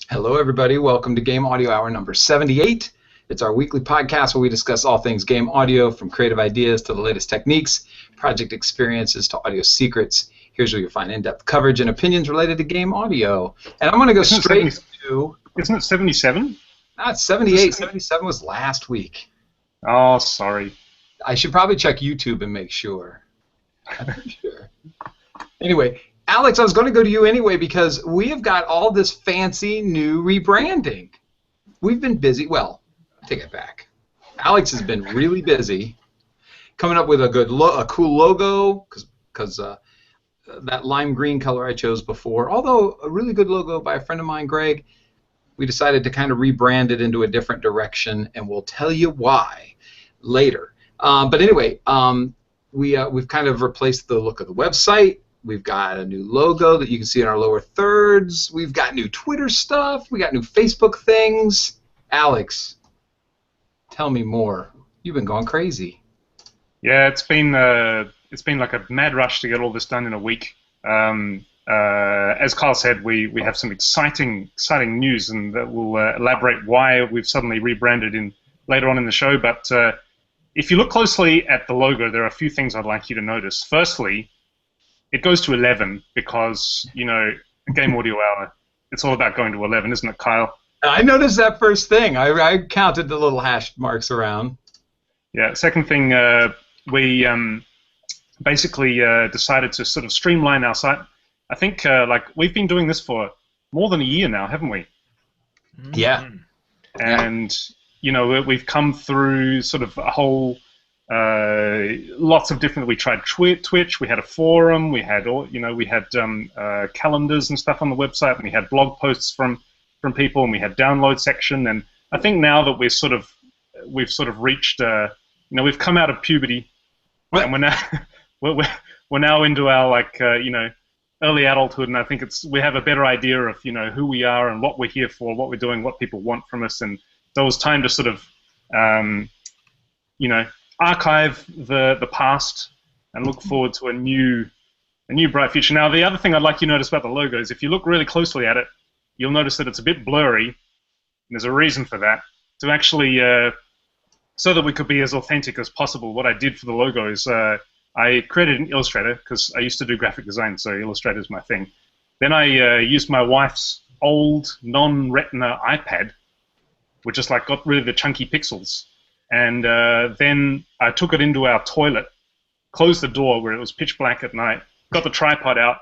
Hello, everybody. Welcome to Game Audio Hour number 78. It's our weekly podcast where we discuss all things game audio, from creative ideas to the latest techniques, project experiences to audio secrets. Here's where you'll find in-depth coverage and opinions related to game audio. And I'm going to go straight to... Isn't it 77? It's 78. 77 was last week. Oh, sorry. I should probably check YouTube and make sure. I'm not sure. Anyway, Alex, I was going to go to you anyway because we have got all this fancy new rebranding. We've been busy. Well, take it back. Alex has been really busy coming up with a cool logo because that lime green color I chose before, although a really good logo by a friend of mine, Greg, we decided to kind of rebrand it into a different direction, and we'll tell you why later. But anyway, we've kind of replaced the look of the website. We've got a new logo that you can see in our lower thirds. We've got new Twitter stuff. We got new Facebook things. Alex, tell me more. You've been going crazy. Yeah, it's been like a mad rush to get all this done in a week. As Carl said, we have some exciting news, and that will elaborate why we've suddenly rebranded later on in the show. But if you look closely at the logo, there are a few things I'd like you to notice. Firstly, it goes to 11 because, you know, Game Audio Hour, it's all about going to 11, isn't it, Kyle? I noticed that first thing. I counted the little hash marks around. Yeah, second thing, we basically decided to sort of streamline our site. I think like we've been doing this for more than a year now, haven't we? Yeah. And, you know, we've come through sort of a whole... lots of different. We tried Twitch. We had a forum. We had calendars and stuff on the website. And we had blog posts from people, and we had download section. And I think now that we've sort of reached, we've come out of puberty, and we're now into our early adulthood. And I think we have a better idea of who we are and what we're here for, what we're doing, what people want from us. And so it was time to sort of archive the past and look forward to a new bright future. Now, the other thing I'd like you to notice about the logo is if you look really closely at it, you'll notice that it's a bit blurry, and there's a reason for that. To actually, so that we could be as authentic as possible, what I did for the logo is I created an Illustrator, because I used to do graphic design, so Illustrator is my thing. Then I used my wife's old non-retina iPad, which just like got rid of the chunky pixels. And then I took it into our toilet, closed the door where it was pitch black at night, got the tripod out,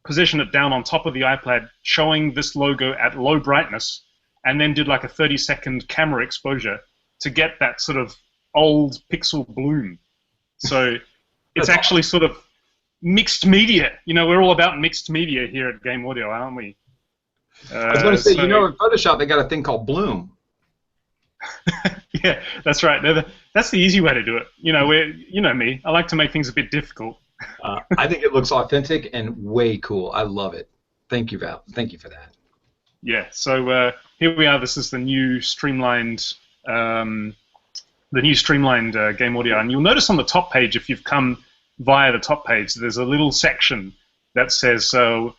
positioned it down on top of the iPad, showing this logo at low brightness, and then did like a 30-second camera exposure to get that sort of old pixel bloom. So it's actually sort of mixed media. You know, we're all about mixed media here at Game Audio, aren't we? I was going to say, in Photoshop they got a thing called bloom. Yeah, that's right. That's the easy way to do it. You know me. I like to make things a bit difficult. I think it looks authentic and way cool. I love it. Thank you, Val. Thank you for that. Yeah. So here we are. This is the new streamlined, Game Audio, and you'll notice on the top page, if you've come via the top page, there's a little section that says, on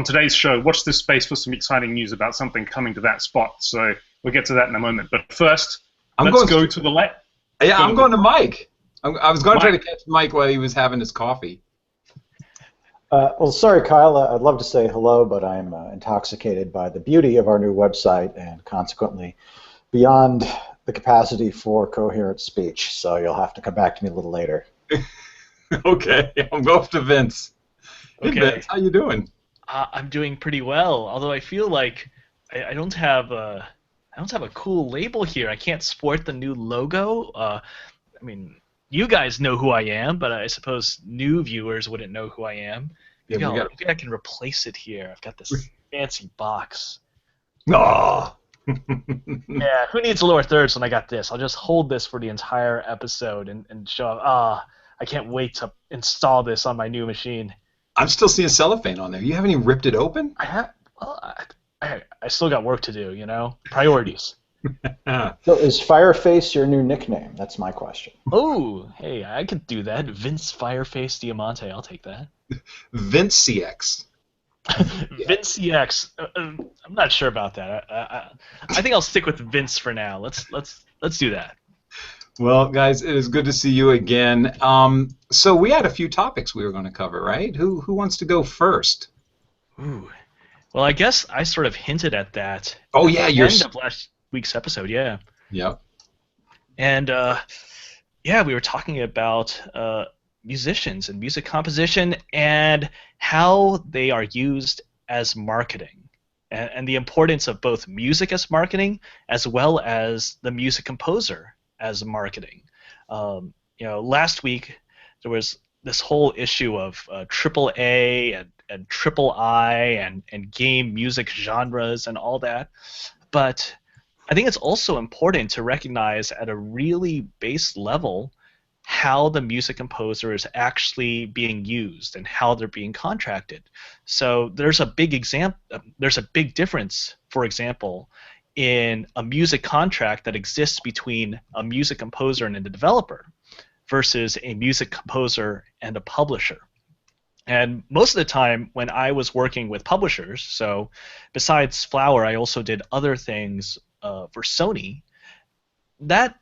today's show, watch this space for some exciting news about something coming to that spot. So we'll get to that in a moment. But first, let's go to the left. Yeah, I'm going to Mike. I was going to try to catch Mike while he was having his coffee. Well, sorry, Kyle. I'd love to say hello, but I'm intoxicated by the beauty of our new website and consequently beyond the capacity for coherent speech. So you'll have to come back to me a little later. Okay, I'll go up to Vince. Hey, Okay. Vince, how you doing? I'm doing pretty well, although I feel like I don't have a cool label here. I can't sport the new logo. I mean, you guys know who I am, but I suppose new viewers wouldn't know who I am. Yeah, Maybe I can replace it here. I've got this fancy box. Oh. Yeah, who needs lower thirds when I got this? I'll just hold this for the entire episode and show off. I can't wait to install this on my new machine. I'm still seeing cellophane on there. You haven't even ripped it open? I still got work to do, Priorities. So is Fireface your new nickname? That's my question. Oh, hey, I could do that. Vince Fireface Diamante, I'll take that. Vince CX. Vince EX. I'm not sure about that. I think I'll stick with Vince for now. Let's do that. Well, guys, it is good to see you again. So we had a few topics we were going to cover, right? Who wants to go first? Ooh. Well, I guess I sort of hinted at that. Oh at yeah, the end of last week's episode. Yeah. Yep. And yeah, we were talking about musicians and music composition and how they are used as marketing, and the importance of both music as marketing as well as the music composer as marketing. Last week there was this whole issue of AAA and triple I and game music genres and all that, but I think it's also important to recognize at a really base level how the music composer is actually being used and how they're being contracted. So there's a big difference, for example, in a music contract that exists between a music composer and a developer versus a music composer and a publisher. And most of the time when I was working with publishers, so besides Flower, I also did other things for Sony, that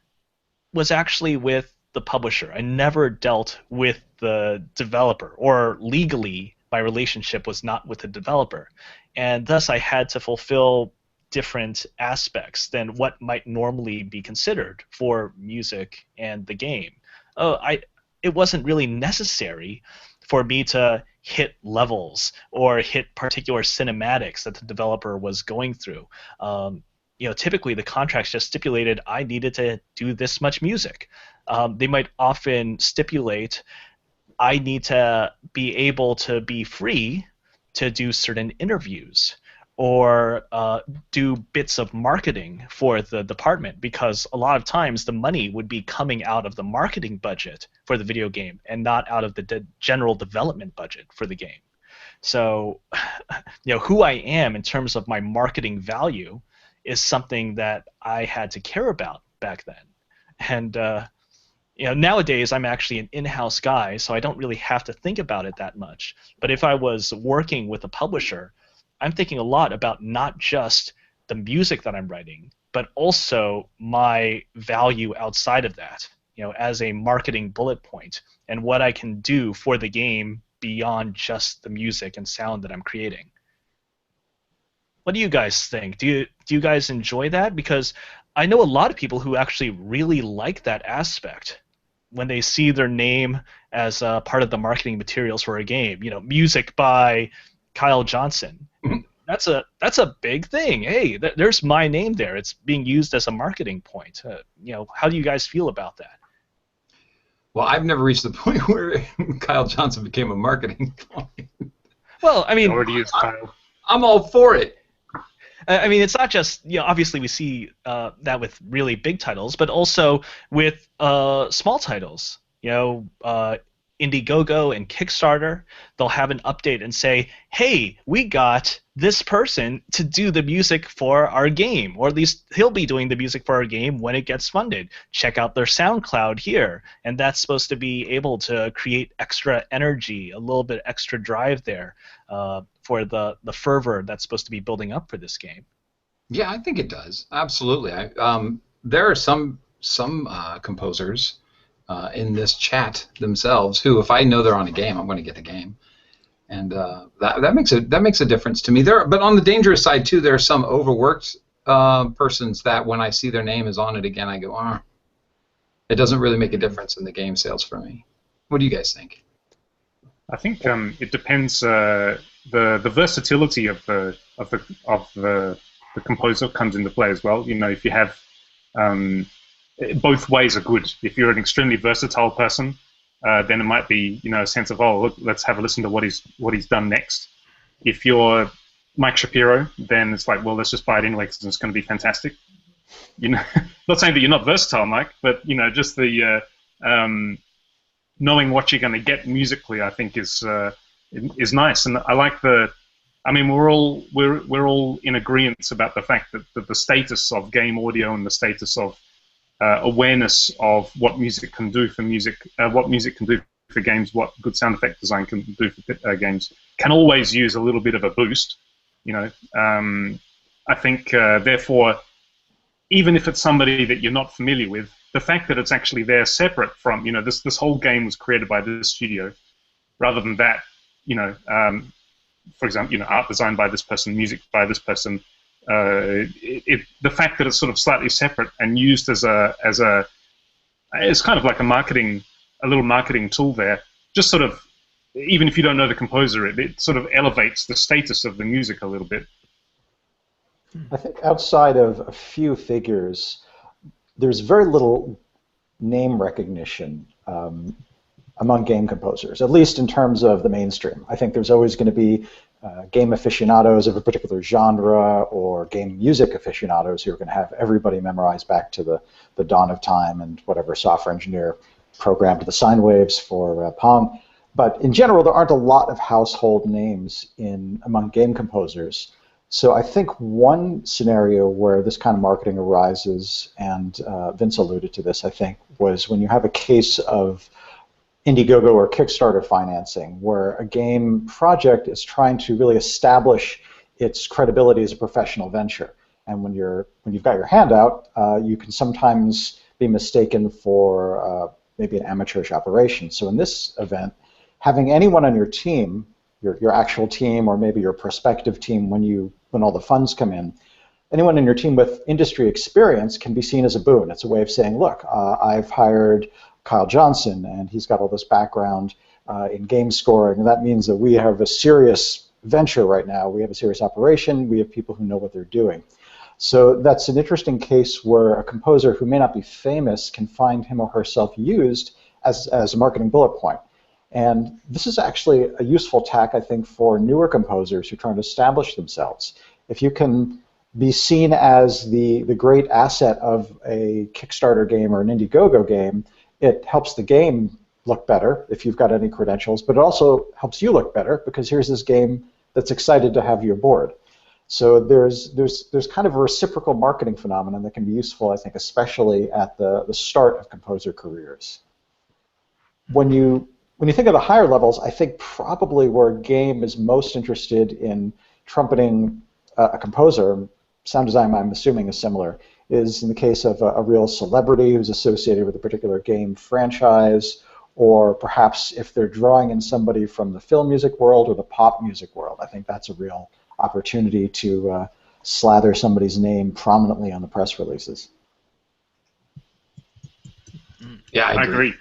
was actually with the publisher. I never dealt with the developer, or legally my relationship was not with the developer. And thus I had to fulfill different aspects than what might normally be considered for music and the game. It wasn't really necessary for me to hit levels or hit particular cinematics that the developer was going through. Typically the contracts just stipulated I needed to do this much music. They might often stipulate I need to be able to be free to do certain interviews or do bits of marketing for the department, because a lot of times the money would be coming out of the marketing budget for the video game and not out of the general development budget for the game. So, who I am in terms of my marketing value is something that I had to care about back then. And nowadays I'm actually an in-house guy, so I don't really have to think about it that much. But if I was working with a publisher, I'm thinking a lot about not just the music that I'm writing, but also my value outside of that, as a marketing bullet point, and what I can do for the game beyond just the music and sound that I'm creating. What do you guys think? Do you guys enjoy that? Because I know a lot of people who actually really like that aspect when they see their name as part of the marketing materials for a game. Music by Kyle Johnson. That's a big thing. Hey, there's my name there. It's being used as a marketing point. How do you guys feel about that? Well, I've never reached the point where Kyle Johnson became a marketing point. Well, I mean, already is Kyle. I'm all for it. I mean, it's not just, obviously we see that with really big titles, but also with small titles. Indiegogo and Kickstarter, they'll have an update and say, hey, we got this person to do the music for our game, or at least he'll be doing the music for our game when it gets funded. Check out their SoundCloud here. And that's supposed to be able to create extra energy, a little bit extra drive there for the fervor that's supposed to be building up for this game. Yeah, I think it does. Absolutely. There are some composers in this chat themselves who, if I know they're on a game, I'm going to get the game, and that makes a difference to me. But on the dangerous side too, there are some overworked persons that when I see their name is on it again, I go, it doesn't really make a difference in the game sales for me. What do you guys think? I think it depends. The versatility of the composer comes into play as well. If you have both ways are good. If you're an extremely versatile person, then it might be a sense of, oh, look, let's have a listen to what he's done next. If you're Mike Shapiro, then it's like, well, let's just buy it anyway because it's going to be fantastic. Not saying that you're not versatile, Mike, but just the knowing what you're going to get musically, I think is nice. And I like we're all in agreement about the fact that the status of game audio and the status of awareness of what music can do for music, what music can do for games, what good sound effect design can do for games can always use a little bit of a boost. I think, therefore, even if it's somebody that you're not familiar with, the fact that it's actually there separate from, this whole game was created by this studio, rather than that, for example, art designed by this person, music by this person, the fact that it's sort of slightly separate and used as it's kind of like a little marketing tool there, just sort of, even if you don't know the composer, it sort of elevates the status of the music a little bit. I think outside of a few figures, there's very little name recognition among game composers, at least in terms of the mainstream. I think there's always going to be game aficionados of a particular genre or game music aficionados who are going to have everybody memorized back to the dawn of time and whatever software engineer programmed the sine waves for Pong. But in general, there aren't a lot of household names among game composers. So I think one scenario where this kind of marketing arises, and Vince alluded to this, I think, was when you have a case of Indiegogo or Kickstarter financing, where a game project is trying to really establish its credibility as a professional venture. And when you've got your hand out, you can sometimes be mistaken for maybe an amateurish operation. So in this event, having anyone on your team, your actual team, or maybe your prospective team when all the funds come in, anyone in your team with industry experience can be seen as a boon. It's a way of saying, look, I've hired Kyle Johnson, and he's got all this background in game scoring, and that means that we have a serious venture right now. We have a serious operation. We have people who know what they're doing. So that's an interesting case where a composer who may not be famous can find him or herself used as a marketing bullet point. And this is actually a useful tack, I think, for newer composers who are trying to establish themselves. If you can be seen as the great asset of a Kickstarter game or an Indiegogo game, it helps the game look better if you've got any credentials, but it also helps you look better because here's this game that's excited to have you aboard. So there's kind of a reciprocal marketing phenomenon that can be useful, I think, especially at the start of composer careers. When you think of the higher levels, I think probably where a game is most interested in trumpeting a composer, sound design I'm assuming is similar, is in the case of a real celebrity who's associated with a particular game franchise, or perhaps if they're drawing in somebody from the film music world or the pop music world. I think that's a real opportunity to slather somebody's name prominently on the press releases. Yeah, I agree.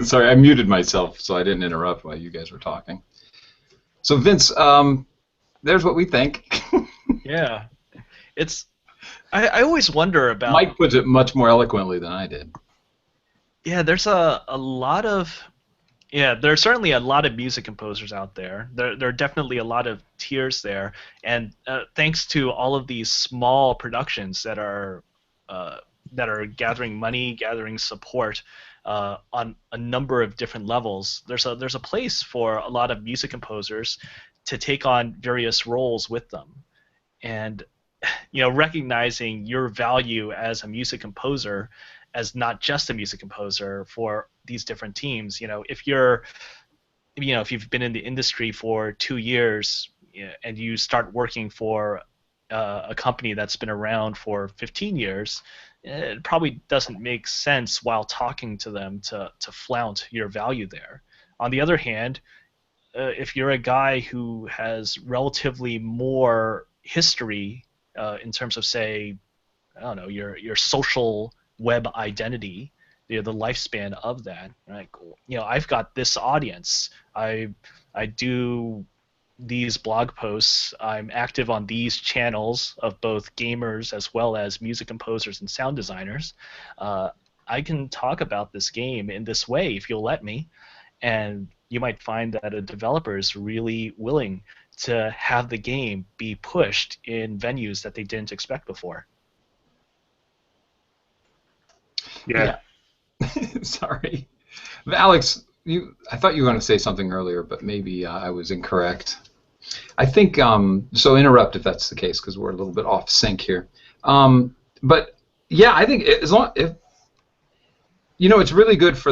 Sorry, I muted myself so I didn't interrupt while you guys were talking. So Vince, there's what we think. Yeah, I always wonder about. Mike puts it much more eloquently than I did. Yeah, there's a lot of. Yeah, there are certainly a lot of music composers out there. There are definitely a lot of tiers there, and thanks to all of these small productions that are gathering money, gathering support on a number of different levels, there's a place for a lot of music composers to take on various roles with them, and recognizing your value as a music composer as not just a music composer for these different teams. If you've been in the industry for 2 years and you start working for a company that's been around for 15 years, it probably doesn't make sense while talking to them to flaunt your value there. On the other hand, if you're a guy who has relatively more history in terms of, say, I don't know, your social web identity, the lifespan of that, right? I've got this audience. I do these blog posts. I'm active on these channels of both gamers as well as music composers and sound designers. I can talk about this game in this way if you'll let me, and you might find that a developer is really willing to have the game be pushed in venues that they didn't expect before. Yeah. Sorry. Alex, I thought you were going to say something earlier, but maybe I was incorrect. I think, so interrupt if that's the case, because we're a little bit off sync here. But yeah, I think it's really good for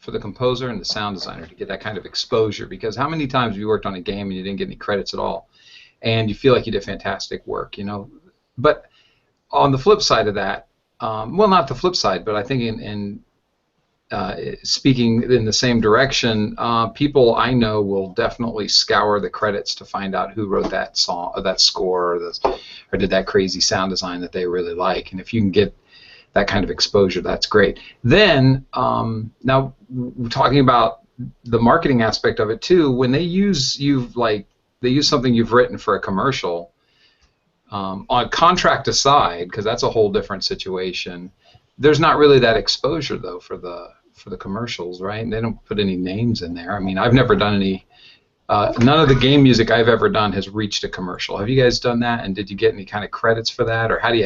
for the composer and the sound designer to get that kind of exposure, because how many times have you worked on a game and you didn't get any credits at all, and you feel like you did fantastic work, you know? But on the flip side of that, well, not the flip side, but I think in speaking in the same direction, people I know will definitely scour the credits to find out who wrote that song, or that score, or did that crazy sound design that they really like. And if you can get that kind of exposure, that's great. Then, now talking about the marketing aspect of it too, when they use something you've written for a commercial, on contract aside, because that's a whole different situation. There's not really that exposure though for the commercials, right? They don't put any names in there. I mean, I've never done any. None of the game music I've ever done has reached a commercial. Have you guys done that? And did you get any kind of credits for that, or how do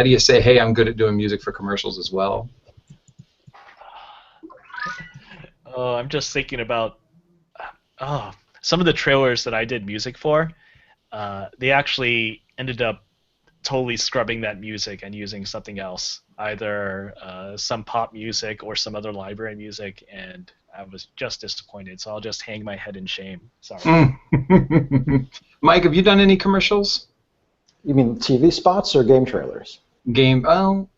you say, hey, I'm good at doing music for commercials as well? Oh, I'm just thinking about some of the trailers that I did music for. They actually ended up totally scrubbing that music and using something else, either some pop music or some other library music, and I was just disappointed. So I'll just hang my head in shame. Sorry. Mike, have you done any commercials? You mean TV spots or game trailers? Game. Oh,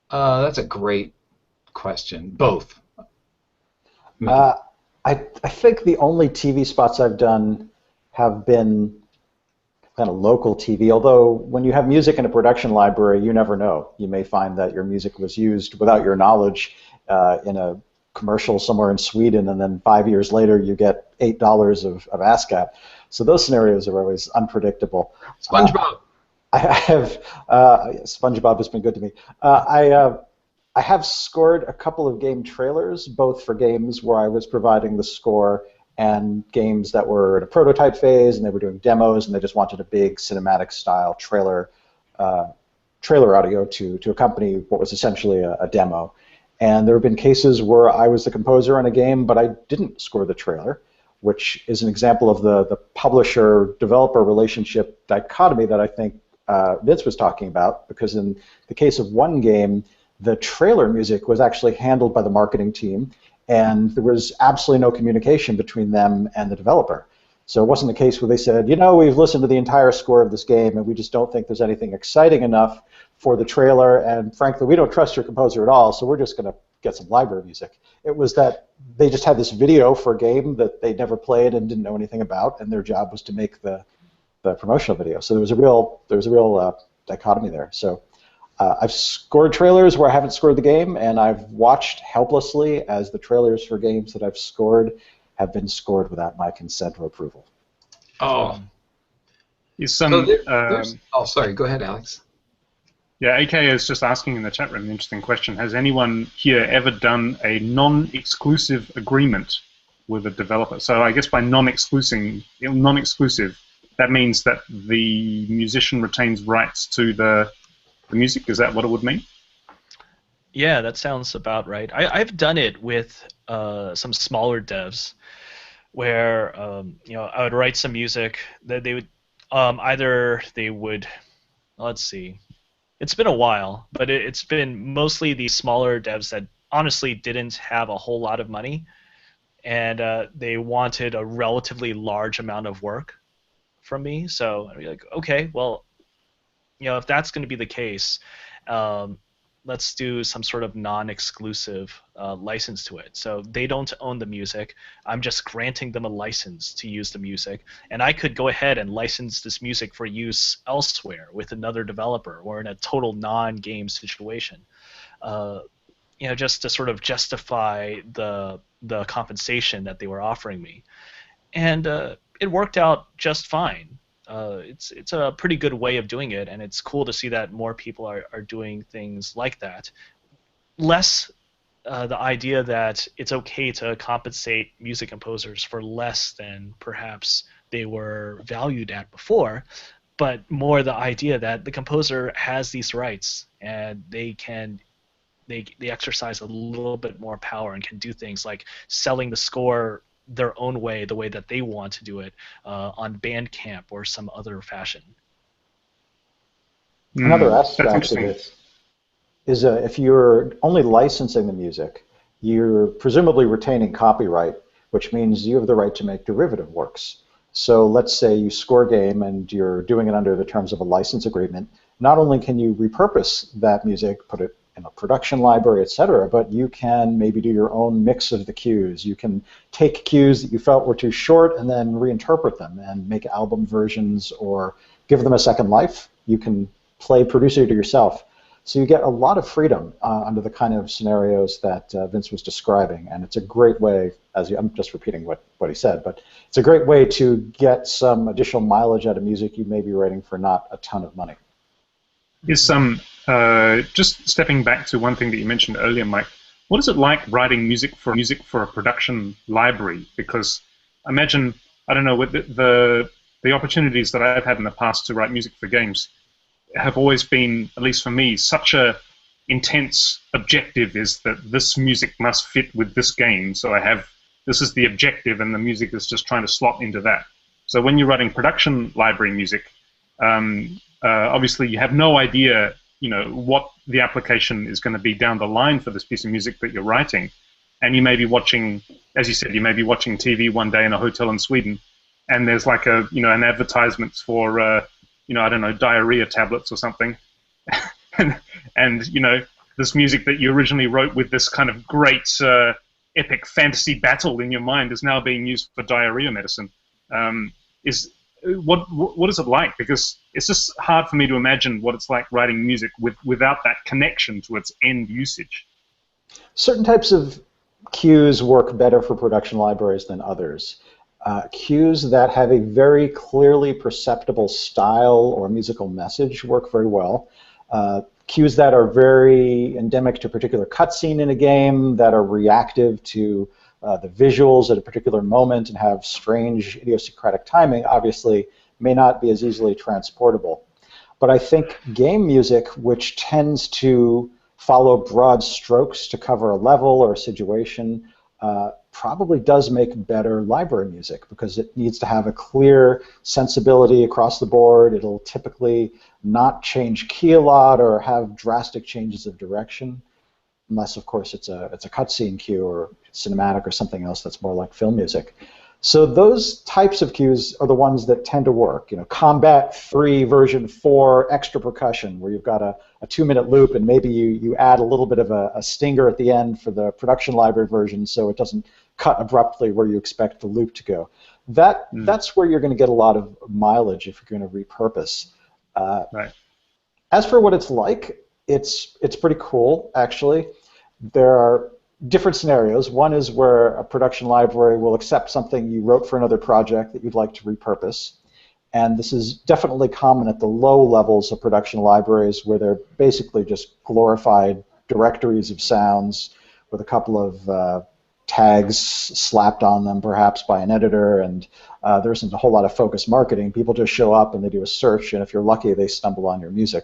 that's a great question. Both. I think the only TV spots I've done have been kind of local TV, although when you have music in a production library, you never know. You may find that your music was used without your knowledge in a commercial somewhere in Sweden, and then 5 years later you get $8 of ASCAP. So those scenarios are always unpredictable. SpongeBob. I have SpongeBob has been good to me. I have scored a couple of game trailers, both for games where I was providing the score and games that were in a prototype phase and they were doing demos and they just wanted a big cinematic style trailer audio to accompany what was essentially a demo. And there have been cases where I was the composer on a game, but I didn't score the trailer, which is an example of the publisher-developer relationship dichotomy that I think Vince was talking about, because in the case of one game, the trailer music was actually handled by the marketing team, and there was absolutely no communication between them and the developer. So it wasn't a case where they said, you know, we've listened to the entire score of this game, and we just don't think there's anything exciting enough for the trailer, and frankly, we don't trust your composer at all, so we're just going to get some library music. It was that they just had this video for a game that they never played and didn't know anything about, and their job was to make the promotional video. So there was a real dichotomy there. So I've scored trailers where I haven't scored the game, and I've watched helplessly as the trailers for games that I've scored have been scored without my consent or approval. Oh. So sorry. Go ahead, Alex. Yeah, AK is just asking in the chat room an interesting question. Has anyone here ever done a non-exclusive agreement with a developer? So I guess by non-exclusive, that means that the musician retains rights to the music. Is that what it would mean? Yeah, that sounds about right. I've done it with some smaller devs, where I would write some music that they would let's see, it's been a while, but it's been mostly these smaller devs that honestly didn't have a whole lot of money, and they wanted a relatively large amount of work from me. So I'd be like, okay, well, if that's going to be the case, let's do some sort of non-exclusive license to it. So they don't own the music. I'm just granting them a license to use the music, and I could go ahead and license this music for use elsewhere with another developer or in a total non-game situation. Just to sort of justify the compensation that they were offering me, and it worked out just fine. It's a pretty good way of doing it, and it's cool to see that more people are doing things like that. Less the idea that it's okay to compensate music composers for less than perhaps they were valued at before, but more the idea that the composer has these rights and they exercise a little bit more power and can do things like selling the score their own way, the way that they want to do it, on Bandcamp or some other fashion. Another aspect of this is if you're only licensing the music, you're presumably retaining copyright, which means you have the right to make derivative works. So let's say you score a game and you're doing it under the terms of a license agreement. Not only can you repurpose that music, put it in a production library, etc., but you can maybe do your own mix of the cues. You can take cues that you felt were too short and then reinterpret them and make album versions or give them a second life. You can produce it yourself. So you get a lot of freedom under the kind of scenarios that Vince was describing, and it's a great way, I'm just repeating what he said, but it's a great way to get some additional mileage out of music you may be writing for not a ton of money. Is just stepping back to one thing that you mentioned earlier, Mike, what is it like writing music for a production library? Because I imagine, I don't know, with the opportunities that I've had in the past to write music for games have always been, at least for me, such a intense objective is that this music must fit with this game. So this is the objective, and the music is just trying to slot into that. So when you're writing production library music, obviously you have no idea, what the application is going to be down the line for this piece of music that you're writing. And you may be watching, as you said, you may be watching TV one day in a hotel in Sweden, and there's like an advertisement for I don't know, diarrhea tablets or something, and this music that you originally wrote with this kind of great epic fantasy battle in your mind is now being used for diarrhea medicine. What is it like? Because it's just hard for me to imagine what it's like writing music without that connection to its end usage. Certain types of cues work better for production libraries than others. Cues that have a very clearly perceptible style or musical message work very well. Cues that are very endemic to a particular cutscene in a game, that are reactive to the visuals at a particular moment and have strange idiosyncratic timing, obviously may not be as easily transportable. But I think game music, which tends to follow broad strokes to cover a level or a situation, probably does make better library music because it needs to have a clear sensibility across the board. It'll typically not change key a lot or have drastic changes of direction, unless, of course, it's a cutscene cue or cinematic or something else that's more like film music. So those types of cues are the ones that tend to work. Combat 3 version 4 extra percussion, where you've got a 2-minute loop and maybe you add a little bit of a stinger at the end for the production library version so it doesn't cut abruptly where you expect the loop to go. That's where you're going to get a lot of mileage if you're going to repurpose. Right. As for what it's like, it's pretty cool, actually. There are different scenarios. One is where a production library will accept something you wrote for another project that you'd like to repurpose. And this is definitely common at the low levels of production libraries where they're basically just glorified directories of sounds with a couple of tags slapped on them perhaps by an editor, and there isn't a whole lot of focused marketing. People just show up and they do a search, and if you're lucky, they stumble on your music.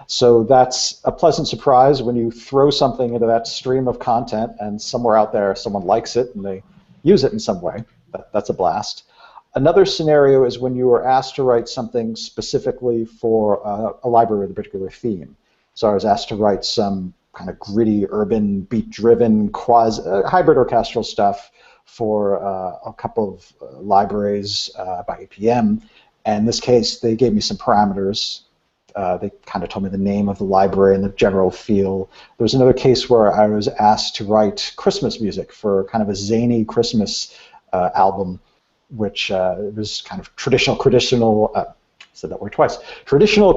So that's a pleasant surprise when you throw something into that stream of content and somewhere out there someone likes it and they use it in some way. That's a blast. Another scenario is when you are asked to write something specifically for a library with a particular theme. So I was asked to write some kind of gritty, urban, beat-driven, hybrid orchestral stuff for a couple of libraries by APM. And in this case, they gave me some parameters. They kind of told me the name of the library and the general feel. There was another case where I was asked to write Christmas music for kind of a zany Christmas album, which was kind of traditional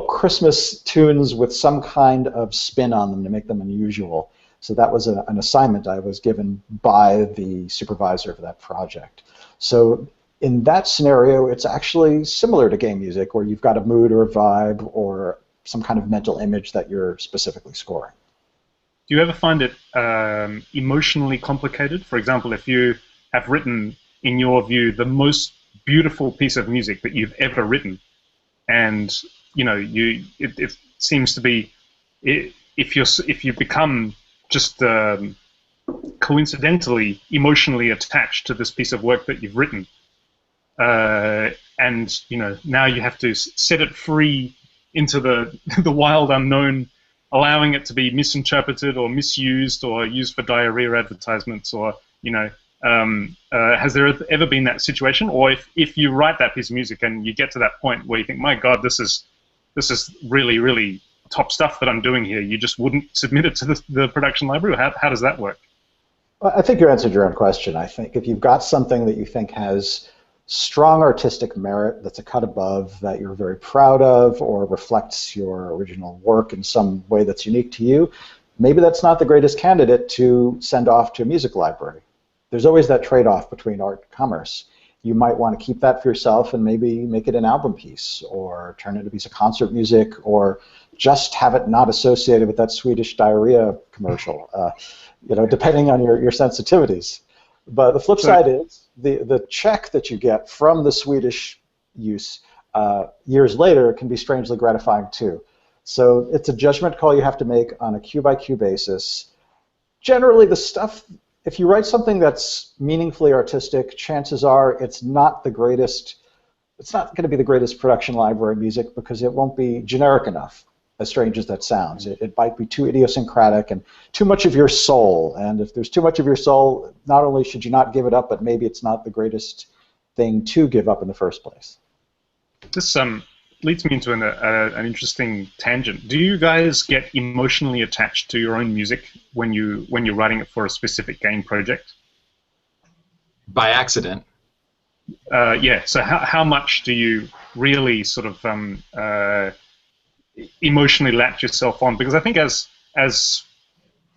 Christmas tunes with some kind of spin on them to make them unusual. So that was an assignment I was given by the supervisor of that project. So in that scenario, it's actually similar to game music, where you've got a mood or a vibe or some kind of mental image that you're specifically scoring. Do you ever find it emotionally complicated? For example, if you have written, in your view, the most beautiful piece of music that you've ever written, and it seems to be, if you become just coincidentally emotionally attached to this piece of work that you've written, and now you have to set it free into the wild unknown allowing it to be misinterpreted or misused or used for diarrhea advertisements, or has there ever been that situation? Or if you write that piece of music and you get to that point where you think, my God, this is really, really top stuff that I'm doing here, you just wouldn't submit it to the production library? Or how does that work? Well, I think you answered your own question. I think if you've got something that you think has strong artistic merit, that's a cut above, that you're very proud of, or reflects your original work in some way that's unique to you, maybe that's not the greatest candidate to send off to a music library. There's always that trade-off between art and commerce. You might want to keep that for yourself and maybe make it an album piece, or turn it into a piece of concert music, or just have it not associated with that Swedish diarrhea commercial, depending on your sensitivities. But the flip side is the check that you get from the Swedish use years later can be strangely gratifying too. So it's a judgment call you have to make on a cue-by-cue basis. Generally, the stuff, if you write something that's meaningfully artistic, chances are it's not the greatest. It's not going to be the greatest production library music because it won't be generic enough, as strange as that sounds. It might be too idiosyncratic and too much of your soul. And if there's too much of your soul, not only should you not give it up, but maybe it's not the greatest thing to give up in the first place. This leads me into an interesting tangent. Do you guys get emotionally attached to your own music when you're writing it for a specific game project? By accident. Yeah. So how much do you really sort of emotionally latch yourself on? Because I think as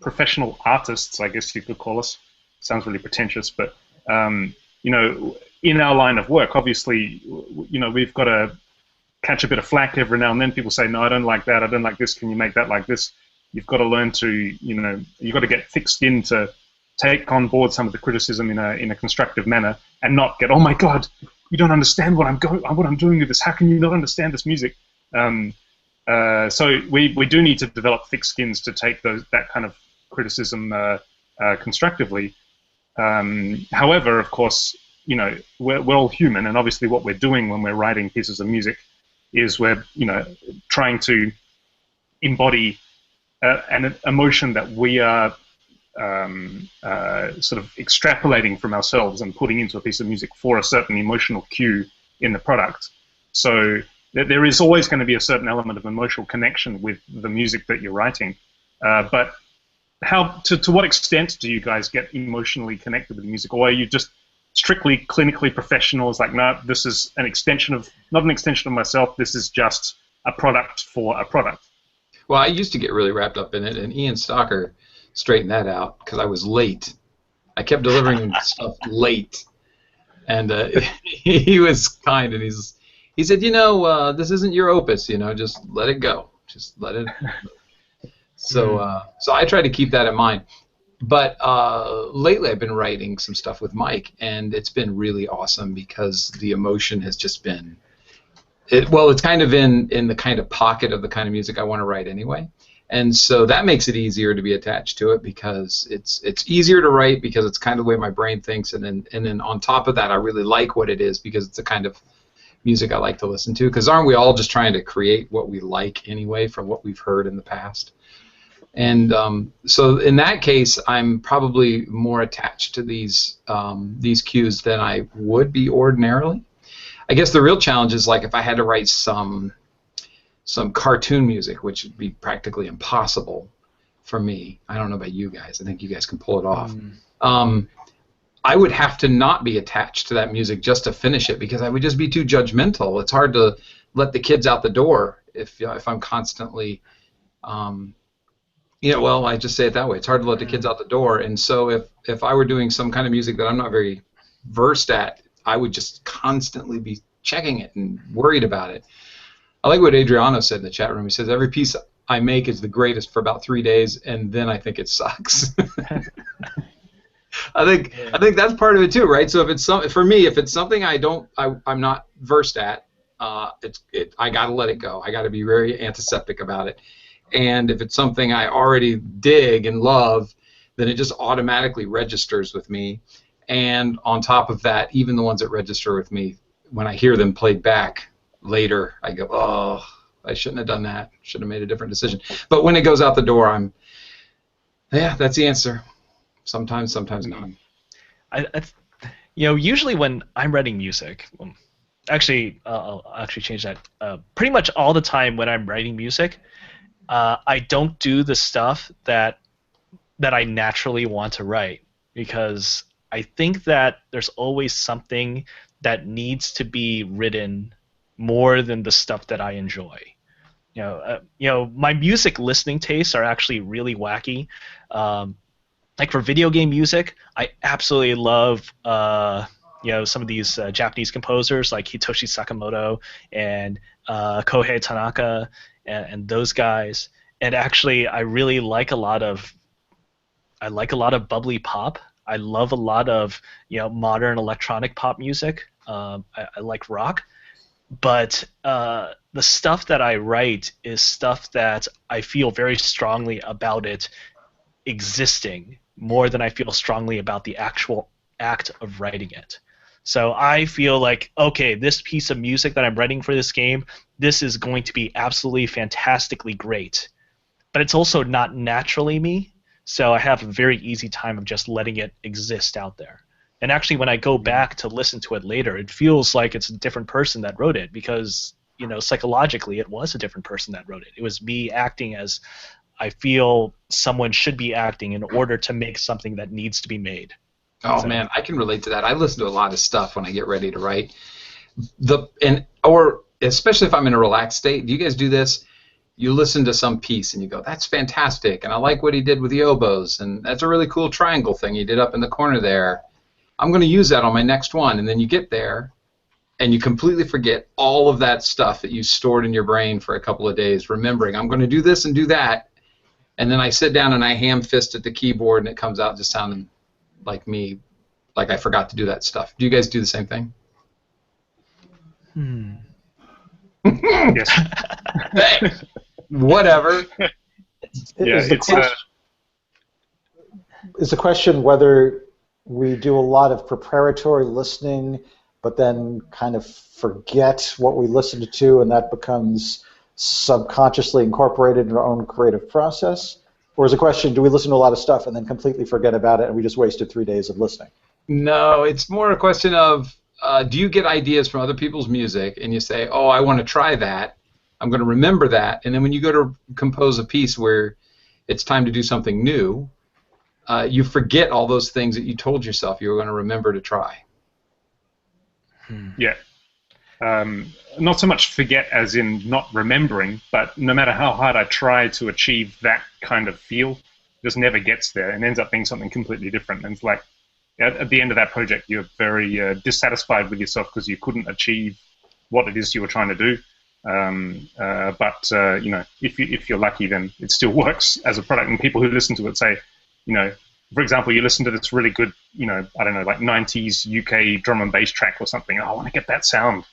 professional artists, I guess you could call us, sounds really pretentious, but in our line of work, obviously, we've got to catch a bit of flack every now and then. People say, no, I don't like that, I don't like this, can you make that like this? You've got to learn to, you've got to get thick skin to take on board some of the criticism in a constructive manner, and not get, oh my God, you don't understand what I'm doing with this. How can you not understand this music? So we do need to develop thick skins to take that kind of criticism constructively. However, of course, we're all human, and obviously what we're doing when we're writing pieces of music is we're trying to embody an emotion that we are sort of extrapolating from ourselves and putting into a piece of music for a certain emotional cue in the product. So there is always going to be a certain element of emotional connection with the music that you're writing. But to what extent do you guys get emotionally connected with the music, or are you just strictly clinically professional? It's like, no, this is not an extension of myself, this is just a product for a product? Well, I used to get really wrapped up in it, and Ian Stocker straightened that out because I was late. I kept delivering stuff late, and he was kind, and he said, this isn't your opus, just let it go. Just let it. So I try to keep that in mind. But lately I've been writing some stuff with Mike, and it's been really awesome because the emotion has just been, it's kind of in the kind of pocket of the kind of music I want to write anyway. And so that makes it easier to be attached to it because it's easier to write because it's kind of the way my brain thinks, and then on top of that I really like what it is because it's the kind of music I like to listen to, because aren't we all just trying to create what we like anyway from what we've heard in the past? And so in that case, I'm probably more attached to these cues than I would be ordinarily. I guess the real challenge is like if I had to write some cartoon music, which would be practically impossible for me. I don't know about you guys. I think you guys can pull it off. I would have to not be attached to that music just to finish it because I would just be too judgmental. It's hard to let the kids out the door if I'm constantly well, I just say it that way. It's hard to let the kids out the door, and so if I were doing some kind of music that I'm not very versed at, I would just constantly be checking it and worried about it. I like what Adriano said in the chat room. He says, every piece I make is the greatest for about 3 days, and then I think it sucks. I think that's part of it too, right? So for me, if it's something I'm not versed at, I gotta let it go. I gotta be very antiseptic about it. And if it's something I already dig and love, then it just automatically registers with me. And on top of that, even the ones that register with me, when I hear them played back later, I go, oh, I shouldn't have done that. Should have made a different decision. But when it goes out the door, yeah, that's the answer. Sometimes not. Usually when I'm writing music, actually, I'll actually change that. Pretty much all the time when I'm writing music, I don't do the stuff that I naturally want to write, because I think that there's always something that needs to be written more than the stuff that I enjoy. My music listening tastes are actually really wacky. Like for video game music, I absolutely love some of these Japanese composers like Hitoshi Sakamoto and Kohei Tanaka and those guys. And actually, I really like a lot of bubbly pop. I love a lot of modern electronic pop music. I like rock, but the stuff that I write is stuff that I feel very strongly about it existing more than I feel strongly about the actual act of writing it. So I feel like, okay, this piece of music that I'm writing for this game, this is going to be absolutely fantastically great. But it's also not naturally me, so I have a very easy time of just letting it exist out there. And actually, when I go back to listen to it later, it feels like it's a different person that wrote it, because psychologically it was a different person that wrote it. It was me acting as I feel someone should be acting in order to make something that needs to be made. Oh, man, I can relate to that. I listen to a lot of stuff when I get ready to write. Or especially if I'm in a relaxed state. Do you guys do this? You listen to some piece and you go, that's fantastic, and I like what he did with the oboes, and that's a really cool triangle thing he did up in the corner there. I'm going to use that on my next one. And then you get there and you completely forget all of that stuff that you stored in your brain for a couple of days, remembering I'm going to do this and do that. And then I sit down and I ham-fist at the keyboard, and it comes out just sounding like me, like I forgot to do that stuff. Do you guys do the same thing? Yes. Hey, whatever. Yeah, Is the question whether we do a lot of preparatory listening, but then kind of forget what we listened to, and that becomes subconsciously incorporated in our own creative process? Or is the question, do we listen to a lot of stuff and then completely forget about it, and we just wasted 3 days of listening? No, it's more a question of, do you get ideas from other people's music, and you say, oh, I want to try that, I'm going to remember that, and then when you go to compose a piece where it's time to do something new, you forget all those things that you told yourself you were going to remember to try. Yeah. Not so much forget as in not remembering, but no matter how hard I try to achieve that kind of feel, it just never gets there and ends up being something completely different. And it's like, at the end of that project, you're very dissatisfied with yourself because you couldn't achieve what it is you were trying to do. But if you're lucky, then it still works as a product. And people who listen to it say, for example, you listen to this really good, I don't know, like 90s UK drum and bass track or something. Oh, I want to get that sound.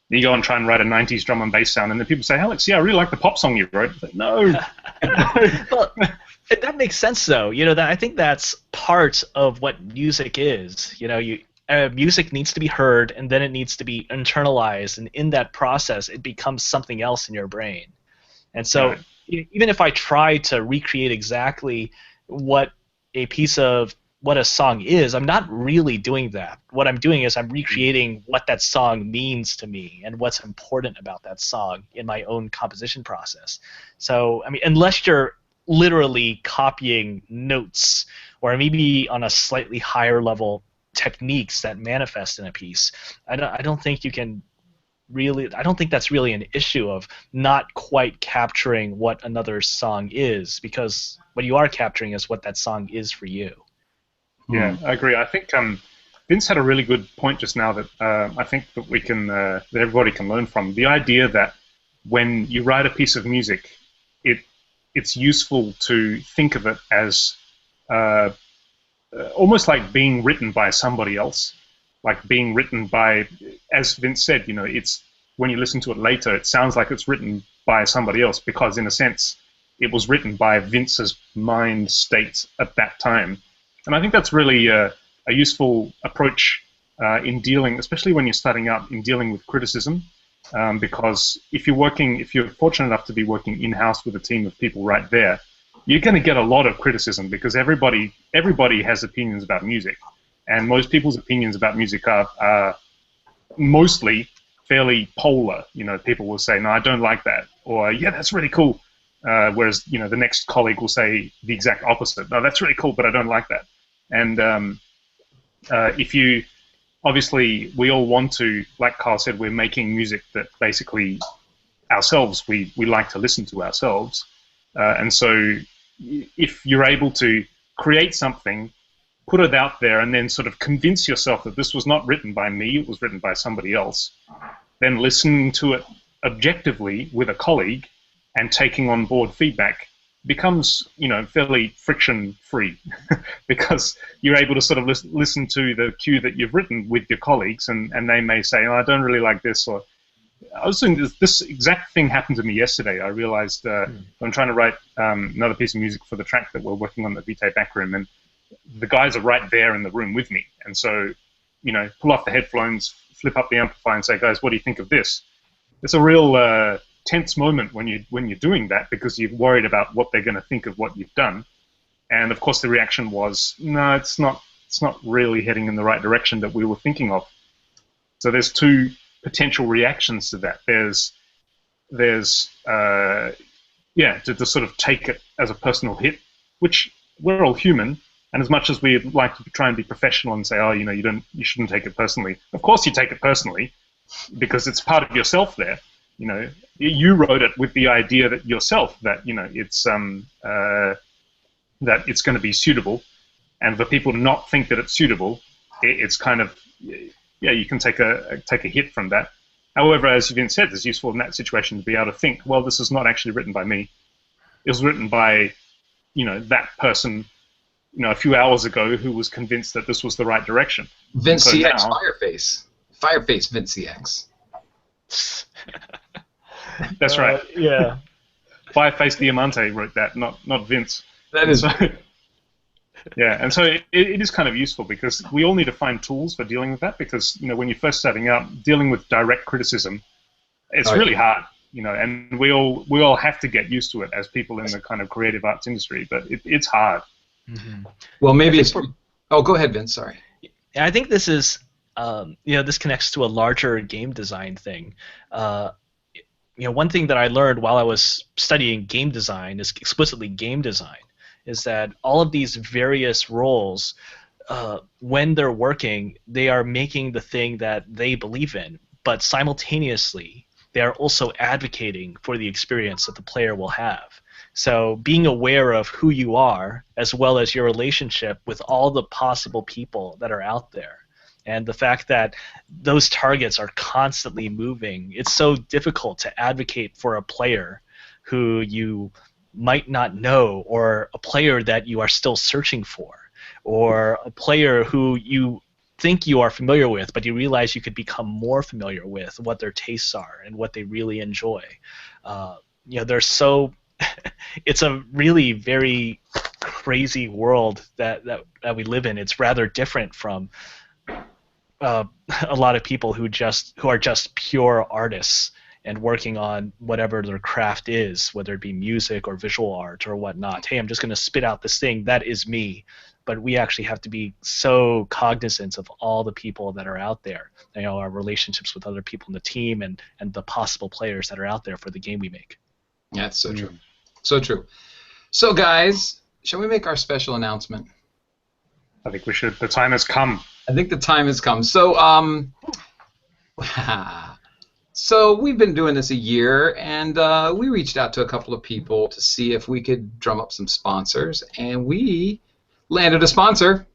You go and try and write a 90s drum and bass sound, and then people say, Alex, yeah, I really like the pop song you wrote. Like, no. Well, that makes sense, though. I think that's part of what music is. Music needs to be heard, and then it needs to be internalized, and in that process, it becomes something else in your brain. And so, even if I try to recreate exactly what a song is, I'm not really doing that. What I'm doing is I'm recreating what that song means to me and what's important about that song in my own composition process. So, unless you're literally copying notes or maybe on a slightly higher level techniques that manifest in a piece, I don't think you can really. I don't think that's really an issue of not quite capturing what another song is, because what you are capturing is what that song is for you. Yeah, I agree. I think Vince had a really good point just now that I think that we can that everybody can learn from. The idea that when you write a piece of music, it's useful to think of it as almost like being written by somebody else, like being written by, as Vince said, it's when you listen to it later, it sounds like it's written by somebody else because, in a sense, it was written by Vince's mind state at that time. And I think that's really a useful approach in dealing, especially when you're starting out, in dealing with criticism, because if you're fortunate enough to be working in-house with a team of people right there, you're going to get a lot of criticism because everybody has opinions about music, and most people's opinions about music are mostly fairly polar. You know, people will say, "No, I don't like that," or "Yeah, that's really cool," whereas the next colleague will say the exact opposite. "No, that's really cool, but I don't like that." And obviously, we all want to, like Kyle said, we're making music that basically ourselves we like to listen to ourselves, and so if you're able to create something, put it out there, and then sort of convince yourself that this was not written by me, it was written by somebody else, then listening to it objectively with a colleague and taking on board feedback becomes, fairly friction-free because you're able to sort of listen to the cue that you've written with your colleagues, and they may say, "Oh, I don't really like this," or I was doing this exact thing happened to me yesterday. I realized I'm trying to write another piece of music for the track that we're working on, the Vitae Backroom, and the guys are right there in the room with me. And so, pull off the headphones, flip up the amplifier, and say, "Guys, what do you think of this?" It's a real tense moment when you're doing that because you're worried about what they're going to think of what you've done. And of course, the reaction was, "No, it's not really heading in the right direction that we were thinking of." So there's two potential reactions to that. There's to sort of take it as a personal hit, which we're all human, and as much as we'd like to try and be professional and say, "Oh, you shouldn't take it personally," of course you take it personally because it's part of yourself there. You wrote it with the idea that yourself that that it's going to be suitable, and for people to not think that it's suitable, it's kind of you can take a hit from that. However, as Vince said, it's useful in that situation to be able to think, well, this is not actually written by me. It was written by that person a few hours ago who was convinced that this was the right direction. Vince CX Fireface Vince CX. That's right. Yeah. Fireface Diamante wrote that, not Vince. That is. Yeah, and so it is kind of useful because we all need to find tools for dealing with that because, when you're first starting out, dealing with direct criticism, it's really hard, and we all have to get used to it as people in the kind of creative arts industry, but it's hard. Mm-hmm. Well, maybe it's... Oh, go ahead, Vince, sorry. I think this is, this connects to a larger game design thing. One thing that I learned while I was studying game design is explicitly game design, is that all of these various roles, when they're working, they are making the thing that they believe in, but simultaneously they are also advocating for the experience that the player will have. So being aware of who you are, as well as your relationship with all the possible people that are out there, and the fact that those targets are constantly moving, it's so difficult to advocate for a player who you might not know, or a player that you are still searching for, or a player who you think you are familiar with, but you realize you could become more familiar with what their tastes are and what they really enjoy. They're so it's a really very crazy world that we live in. It's rather different from a lot of people who are just pure artists and working on whatever their craft is, whether it be music or visual art or whatnot. Hey, I'm just going to spit out this thing. That is me. But we actually have to be so cognizant of all the people that are out there, our relationships with other people in the team and the possible players that are out there for the game we make. Yeah, that's so true. So true. So, guys, shall we make our special announcement? I think we should. The time has come. I think the time has come. So, so we've been doing this a year, and we reached out to a couple of people to see if we could drum up some sponsors, and we landed a sponsor.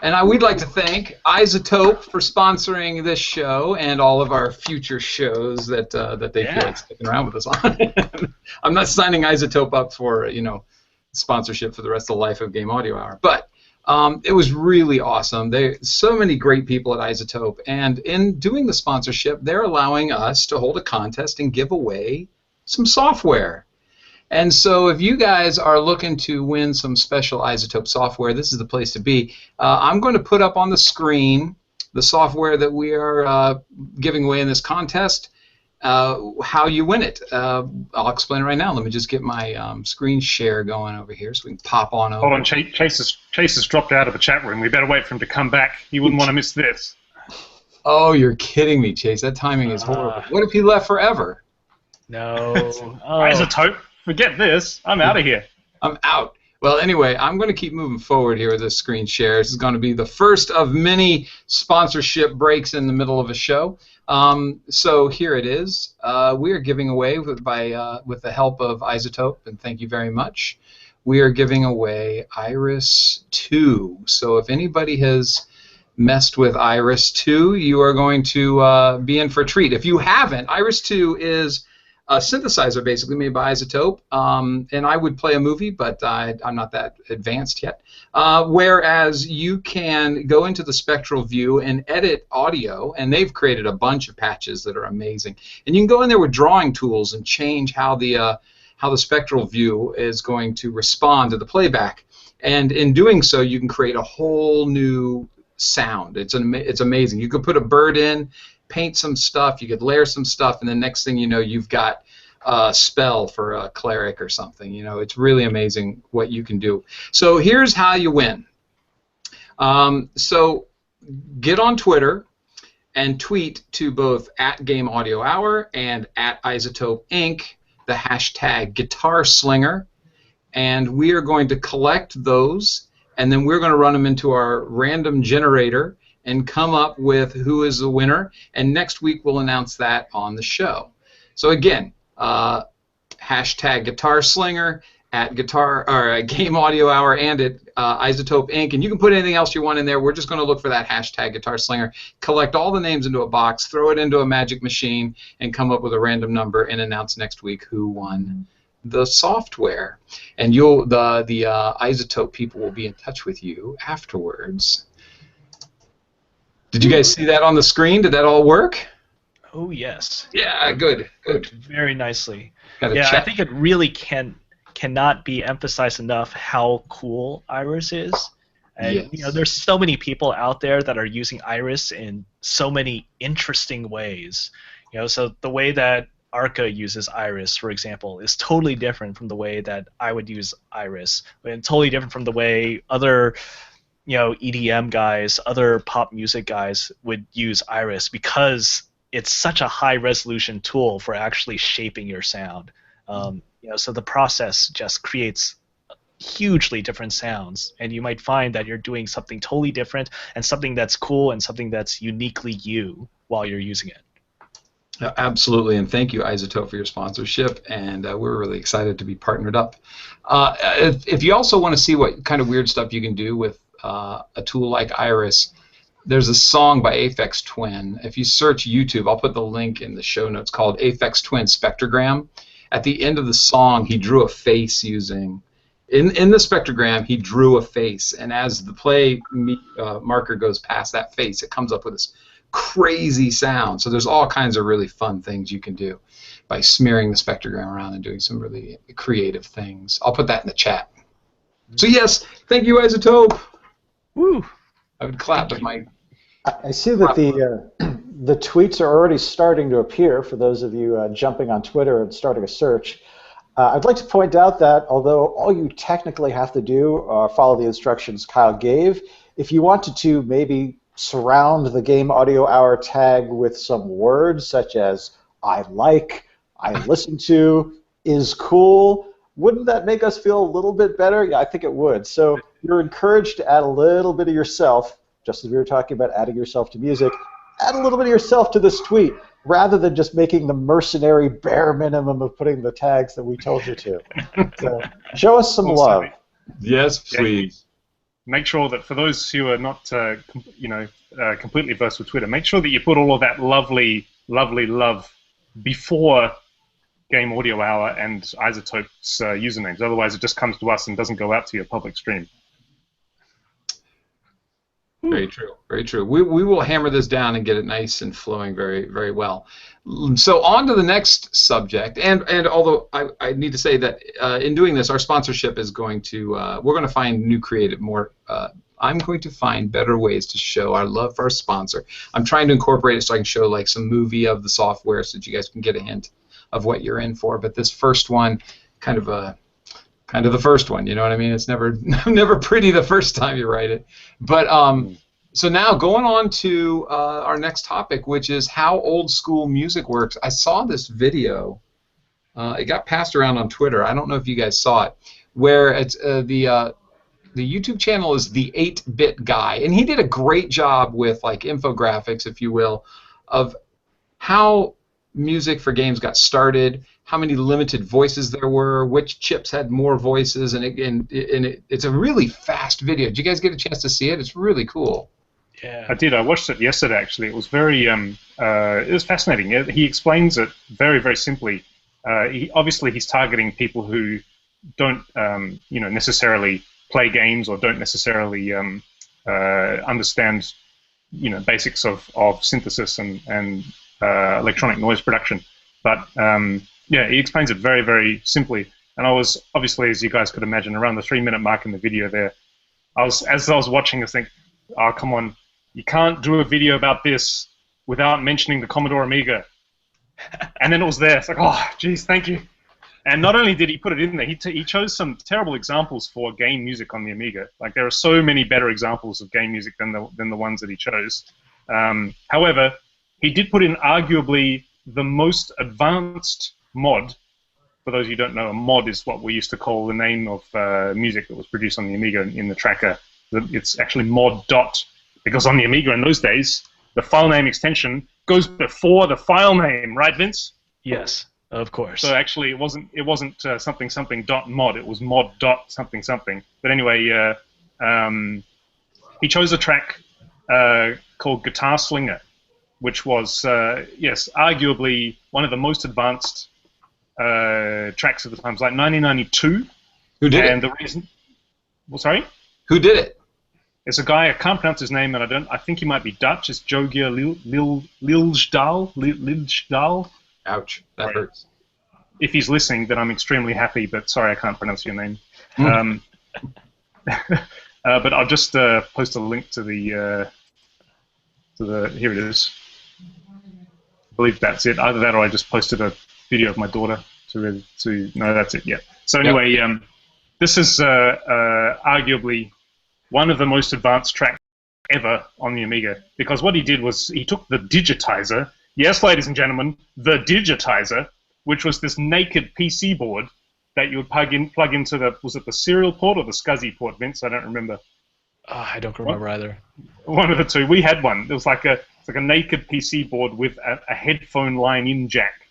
And we'd like to thank Isotope for sponsoring this show and all of our future shows that they feel like sticking around with us on. I'm not signing Isotope up for sponsorship for the rest of the life of Game Audio Hour, but it was really awesome. So many great people at Isotope, and in doing the sponsorship, they're allowing us to hold a contest and give away some software. And so if you guys are looking to win some special Isotope software, this is the place to be. I'm going to put up on the screen the software that we are giving away in this contest. how you win it. I'll explain it right now. Let me just get my screen share going over here so we can pop on over. Hold on, Chase has dropped out of the chat room. We better wait for him to come back. He wouldn't want to miss this. Oh, you're kidding me, Chase. That timing is horrible. What if he left forever? No. Isotope, forget this. I'm out of here. I'm out. Well, anyway, I'm going to keep moving forward here with this screen share. This is going to be the first of many sponsorship breaks in the middle of a show. So here it is. We are giving away with the help of Isotope, and thank you very much. We are giving away Iris 2. So if anybody has messed with Iris 2, you are going to be in for a treat. If you haven't, Iris 2 is a synthesizer basically made by Isotope, and I would play a movie, but I'm not that advanced yet. Whereas you can go into the spectral view and edit audio, and they've created a bunch of patches that are amazing. And you can go in there with drawing tools and change how the spectral view is going to respond to the playback. And in doing so, you can create a whole new sound. It's amazing. You could put a bird in, paint some stuff, you could layer some stuff, and the next thing you know, you've got a spell for a cleric or something. You know, it's really amazing what you can do. So here's how you win. So get on Twitter and tweet to both @GameAudioHour and @Isotope Inc. the hashtag Guitar Slinger, and we are going to collect those, and then we're going to run them into our random generator and come up with who is the winner, and next week we'll announce that on the show. So again, hashtag Guitar Slinger Game Audio Hour and Isotope Inc. And you can put anything else you want in there. We're just going to look for that hashtag Guitar Slinger, collect all the names into a box, throw it into a magic machine, and come up with a random number and announce next week who won the software. And the Isotope people will be in touch with you afterwards. Did you guys see that on the screen? Did that all work? Oh, yes. Yeah, good. Very nicely. Yeah, I think it really cannot be emphasized enough how cool Iris is. And, yes. You know, there's so many people out there that are using Iris in so many interesting ways. You know, so the way that Arca uses Iris, for example, is totally different from the way that I would use Iris, and totally different from the way other EDM guys, other pop music guys would use Iris, because it's such a high-resolution tool for actually shaping your sound. So the process just creates hugely different sounds, and you might find that you're doing something totally different and something that's cool and something that's uniquely you while you're using it. Absolutely, and thank you, Isotope, for your sponsorship, and we're really excited to be partnered up. If you also want to see what kind of weird stuff you can do with a tool like Iris, there's a song by Aphex Twin. If you search YouTube, I'll put the link in the show notes, called Aphex Twin Spectrogram. At the end of the song, he drew a face using, in the spectrogram, he drew a face, and as the play marker goes past that face, it comes up with this crazy sound. So there's all kinds of really fun things you can do by smearing the spectrogram around and doing some really creative things. I'll put that in the chat. So yes, thank you, Isotope. Woo! I would clap if my... I see that the tweets are already starting to appear for those of you jumping on Twitter and starting a search. I'd like to point out that although all you technically have to do are follow the instructions Kyle gave, if you wanted to maybe surround the Game Audio Hour tag with some words such as I like, I listen to, is cool, wouldn't that make us feel a little bit better? Yeah, I think it would. So you're encouraged to add a little bit of yourself, just as we were talking about adding yourself to music, add a little bit of yourself to this tweet, rather than just making the mercenary bare minimum of putting the tags that we told you to. So show us some love. Yes, please. Make sure that for those who are not, completely versed with Twitter, make sure that you put all of that lovely, lovely love before Game Audio Hour and Isotope's usernames. Otherwise, it just comes to us and doesn't go out to your public stream. Very true. Very true. We will hammer this down and get it nice and flowing very, very well. So on to the next subject. And although I need to say that in doing this, our sponsorship is going to we're going to find new creative, more I'm going to find better ways to show our love for our sponsor. I'm trying to incorporate it so I can show like some movie of the software so that you guys can get a hint of what you're in for. But this first one, kind of the first one, you know what I mean? It's never never pretty the first time you write it. But so now going on to our next topic, which is how old school music works. I saw this video. It got passed around on Twitter. I don't know if you guys saw it, where it's the YouTube channel is the 8-Bit Guy, and he did a great job with like infographics, if you will, of how music for games got started, how many limited voices there were, which chips had more voices, and it's a really fast video. Did you guys get a chance to see it? It's really cool. Yeah. I did. I watched it yesterday. Actually, it was very it was fascinating. He explains it very, very simply. Obviously he's targeting people who don't necessarily play games or don't necessarily understand basics of synthesis and electronic noise production. But yeah, he explains it very, very simply. And I was obviously, as you guys could imagine, around the 3-minute mark in the video there. As I was watching, I was thinking, oh, come on, you can't do a video about this without mentioning the Commodore Amiga. And then it was there. It's like, oh, geez, thank you. And not only did he put it in there, he chose some terrible examples for game music on the Amiga. Like, there are so many better examples of game music than the ones that he chose. However, he did put in arguably the most advanced mod. For those of you who don't know, a mod is what we used to call the name of music that was produced on the Amiga in the tracker. It's actually mod dot, because on the Amiga in those days, the file name extension goes before the file name, right, Vince? Yes, of course. So actually, it wasn't something something dot mod. It was mod dot something something. But anyway, he chose a track called Guitar Slinger, which was yes, arguably one of the most advanced tracks of the time. It was like 1992. Who did it? And the reason, well, sorry, who did it? It's a guy, I can't pronounce his name, and I think he might be Dutch. It's Jogier Lilsdal. Ouch, that hurts. If he's listening, then I'm extremely happy, but sorry, I can't pronounce your name. But I'll just post a link to the here it is. I believe that's it. Either that or I just posted a video of my daughter to no, that's it, yeah. So anyway, this is arguably one of the most advanced tracks ever on the Amiga, because what he did was he took the digitizer, yes, ladies and gentlemen, the digitizer, which was this naked PC board that you would plug into the, was it the serial port or the SCSI port, Vince? I don't remember. I don't remember either. One of the two. We had one. It was like a naked PC board with a headphone line-in jack,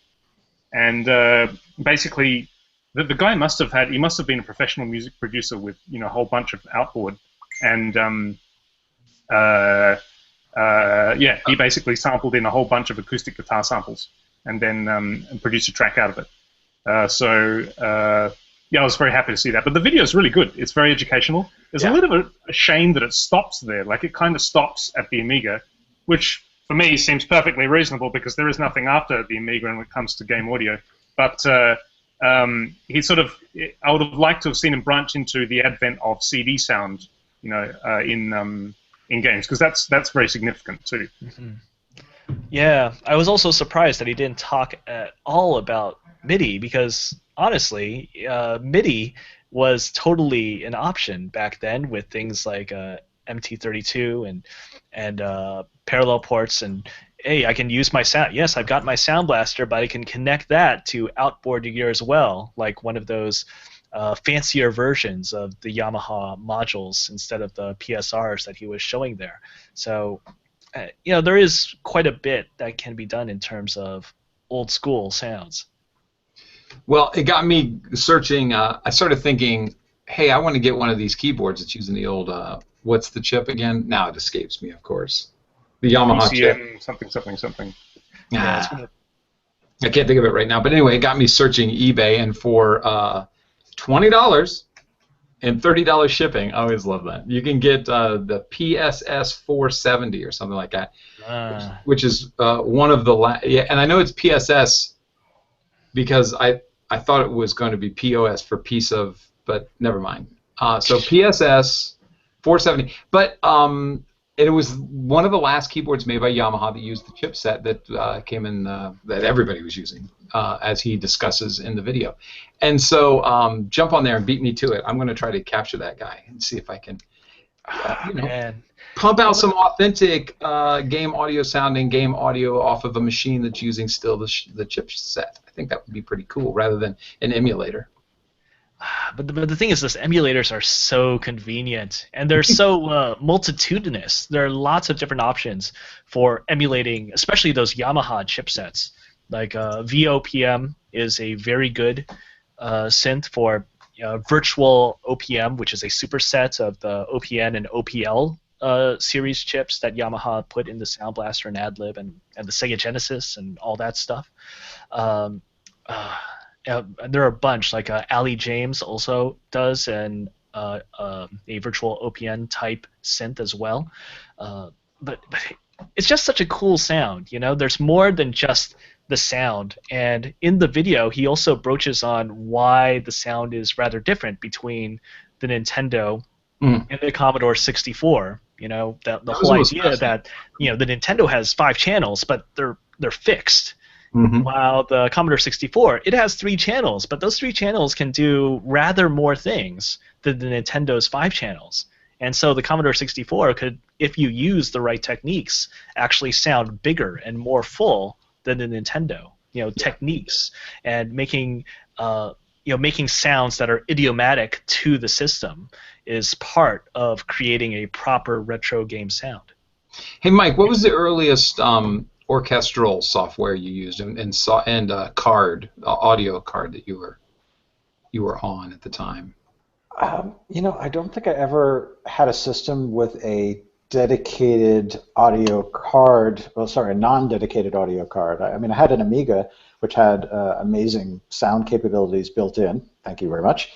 and basically the guy must have been a professional music producer with a whole bunch of outboard. And yeah, he basically sampled in a whole bunch of acoustic guitar samples, and then produced a track out of it. Yeah, I was very happy to see that. But the video is really good. It's very educational. There's a little bit of a shame that it stops there. Like, it kind of stops at the Amiga, which for me seems perfectly reasonable because there is nothing after the Amiga when it comes to game audio. But he sort of, I would have liked to have seen him branch into the advent of CD sound, in games, because that's very significant too. Mm-hmm. Yeah, I was also surprised that he didn't talk at all about MIDI, because honestly, MIDI was totally an option back then with things like MT32 and parallel ports, and hey, I can use my sound. Yes, I've got my Sound Blaster, but I can connect that to outboard gear as well, like one of those fancier versions of the Yamaha modules instead of the PSRs that he was showing there. So, there is quite a bit that can be done in terms of old school sounds. Well, it got me searching. I started thinking, hey, I want to get one of these keyboards that's using the old, what's the chip again? Now it escapes me, of course. The Yamaha chip. Something. I can't think of it right now. But anyway, it got me searching eBay, and for $20 and $30 shipping, I always love that. You can get the PSS 470 or something like that, which is one of the and I know it's PSS because I thought it was going to be POS for piece of, but never mind. So PSS 470. But it was one of the last keyboards made by Yamaha that used the chipset that came in that everybody was using, as he discusses in the video. And so jump on there and beat me to it. I'm going to try to capture that guy and see if I can, pump out some authentic game audio sounding game audio off of a machine that's using still the chipset. I think that would be pretty cool rather than an emulator. But the thing is, those emulators are so convenient, and they're so multitudinous. There are lots of different options for emulating, especially those Yamaha chipsets. Like VOPM is a very good synth for virtual OPM, which is a superset of the OPN and OPL series chips that Yamaha put in the Sound Blaster and AdLib and the Sega Genesis and all that stuff. There are a bunch, like Ali James also does a virtual OPN type synth as well. But it's just such a cool sound, you know. There's more than just the sound, and in the video he also broaches on why the sound is rather different between the Nintendo and the Commodore 64. You know, the whole idea that the Nintendo has 5 channels, but they're fixed. While the Commodore 64, it has 3 channels, but those 3 channels can do rather more things than the Nintendo's 5 channels. And so the Commodore 64 could, if you use the right techniques, actually sound bigger and more full than the Nintendo. Techniques and making sounds that are idiomatic to the system is part of creating a proper retro game sound. Hey, Mike, what was the earliest orchestral software you used and audio card that you were on at the time? I don't think I ever had a system with a dedicated audio card. Well, sorry, a non-dedicated audio card. I had an Amiga which had amazing sound capabilities built in. Thank you very much.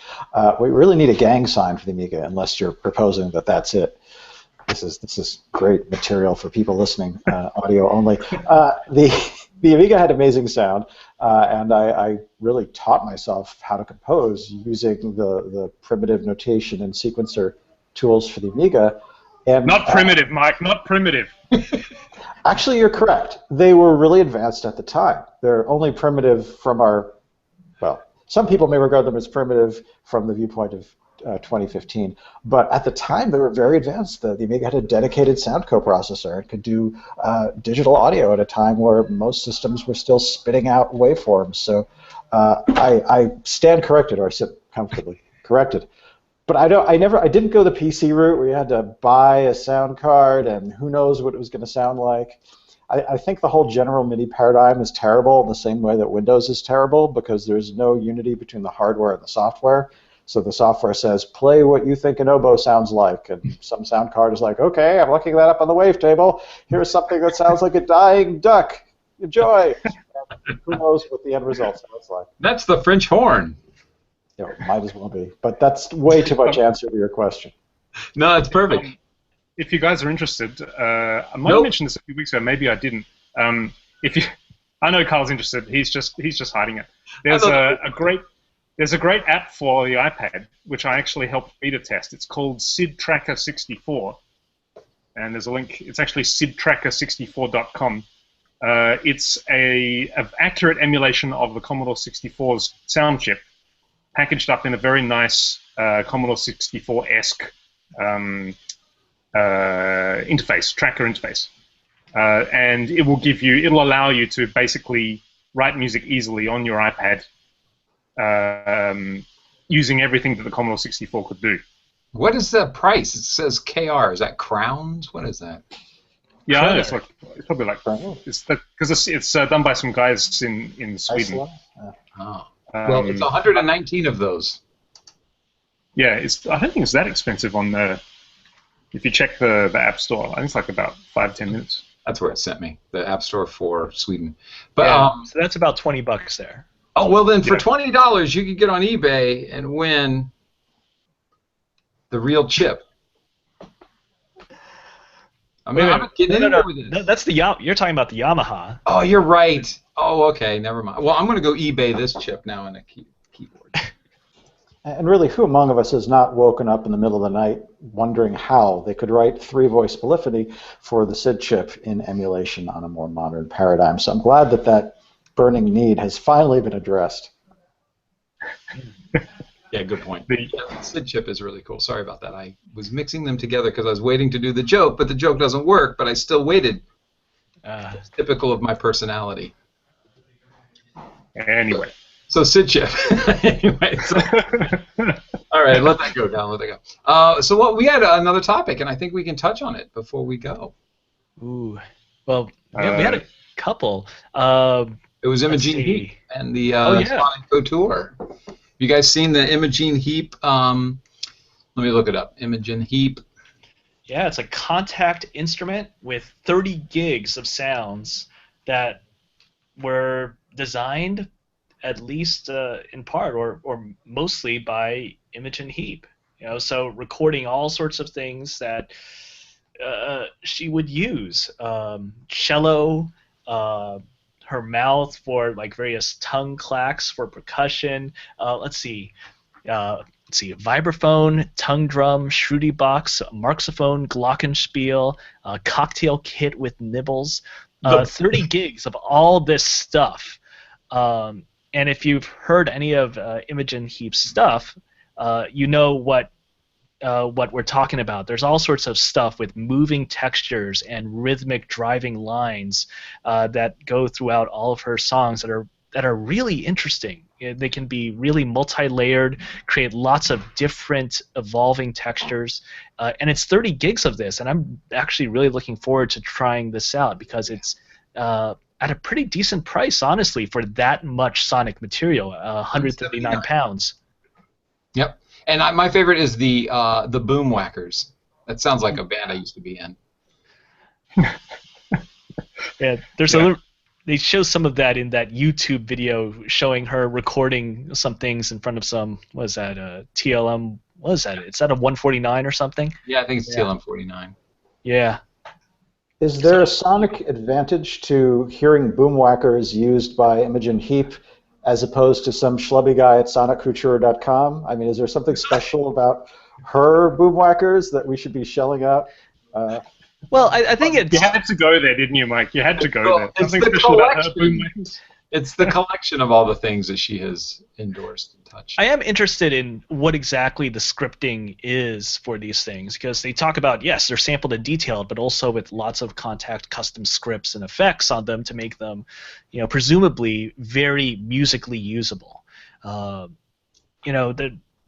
We really need a gang sign for the Amiga, unless you're proposing that that's it. This is great material for people listening, audio only. The Amiga had amazing sound, and I really taught myself how to compose using the primitive notation and sequencer tools for the Amiga. And, not primitive, Mike, not primitive. Actually, you're correct. They were really advanced at the time. They're only primitive from some people may regard them as primitive from the viewpoint of 2015, but at the time they were very advanced. The Amiga had a dedicated sound coprocessor. It could do digital audio at a time where most systems were still spitting out waveforms. So I stand corrected, or I sit comfortably corrected. But I didn't go the PC route where you had to buy a sound card and who knows what it was going to sound like. I think the whole General MIDI paradigm is terrible in the same way that Windows is terrible, because there's no unity between the hardware and the software. So the software says, play what you think an oboe sounds like, and some sound card is like, okay, I'm looking that up on the wavetable. Here's something that sounds like a dying duck. Enjoy. Who knows what the end result sounds like. That's the French horn. Yeah, it might as well be. But that's way too much answer to your question. No, it's perfect. If you guys are interested, I might have mentioned this a few weeks ago. Maybe I didn't. I know Carl's interested. He's just hiding it. There's a great app for the iPad which I actually helped beta test. It's called SID Tracker 64, and there's a link. It's actually sidtracker64.com. It's an accurate emulation of the Commodore 64's sound chip, packaged up in a very nice Commodore 64-esque interface, tracker interface, and it'll allow you to basically write music easily on your iPad, using everything that the Commodore 64 could do. What is the price? It says KR. Is that crowns? What is that? Yeah, it's probably like because it's done by some guys in Sweden. Oh. Well, it's 119 of those. Yeah, I don't think it's that expensive on the. If you check the App Store, I think it's like about 5-10 minutes. That's where it sent me, the App Store for Sweden. But so that's about $20 there. Oh well, then for $20 you could get on eBay and win the real chip. I'm not getting anywhere with it. That's you're talking about the Yamaha. Oh, you're right. Oh, okay, never mind. Well, I'm going to go eBay this chip now in a keyboard. And really, who among us has not woken up in the middle of the night wondering how they could write three-voice polyphony for the SID chip in emulation on a more modern paradigm? So I'm glad that that burning need has finally been addressed. Yeah, good point. Yeah, SID chip is really cool. Sorry about that. I was mixing them together because I was waiting to do the joke, but the joke doesn't work, but I still waited. It's typical of my personality. Anyway. So SID chip. Anyway, so, all right, let that go down. Let that go. So what we had another topic, and I think we can touch on it before we go. Ooh. Well, yeah, we had a couple. It was Imogen Heap and the Sonic Couture. You guys seen the Imogen Heap? Let me look it up. Imogen Heap. Yeah, it's a contact instrument with 30 gigs of sounds that were designed at least in part or mostly by Imogen Heap. So recording all sorts of things that she would use. Cello, her mouth for like various tongue clacks for percussion. Let's see, vibraphone, tongue drum, Shruti box, marxophone, glockenspiel, cocktail kit with nibbles. 30 gigs of all this stuff. And if you've heard any of Imogen Heap's stuff, you know what we're talking about. There's all sorts of stuff with moving textures and rhythmic driving lines that go throughout all of her songs that are really interesting. They can be really multi-layered, create lots of different evolving textures, and it's 30 gigs of this, and I'm actually really looking forward to trying this out because it's at a pretty decent price, honestly, for that much sonic material, 139 pounds. Yep. And my favorite is the Boom Whackers. That sounds like a band I used to be in. Yeah, there's a little. They show some of that in that YouTube video showing her recording some things in front of some. What is that? TLM. What is that? Is that a 149 or something? Yeah, I think it's TLM 49. Yeah. Is there a sonic advantage to hearing Boom Whackers used by Imogen Heap as opposed to some schlubby guy at soniccouture.com? I mean, is there something special about her Boom Whackers that we should be shelling out? Well, I think it's... You had to go there, didn't you, Mike? You had to go there. Something special about her Boom Whackers. It's the collection of all the things that she has endorsed and touched. I am interested in what exactly the scripting is for these things, because they talk about, yes, they're sampled and detailed, but also with lots of contact custom scripts and effects on them to make them, presumably very musically usable.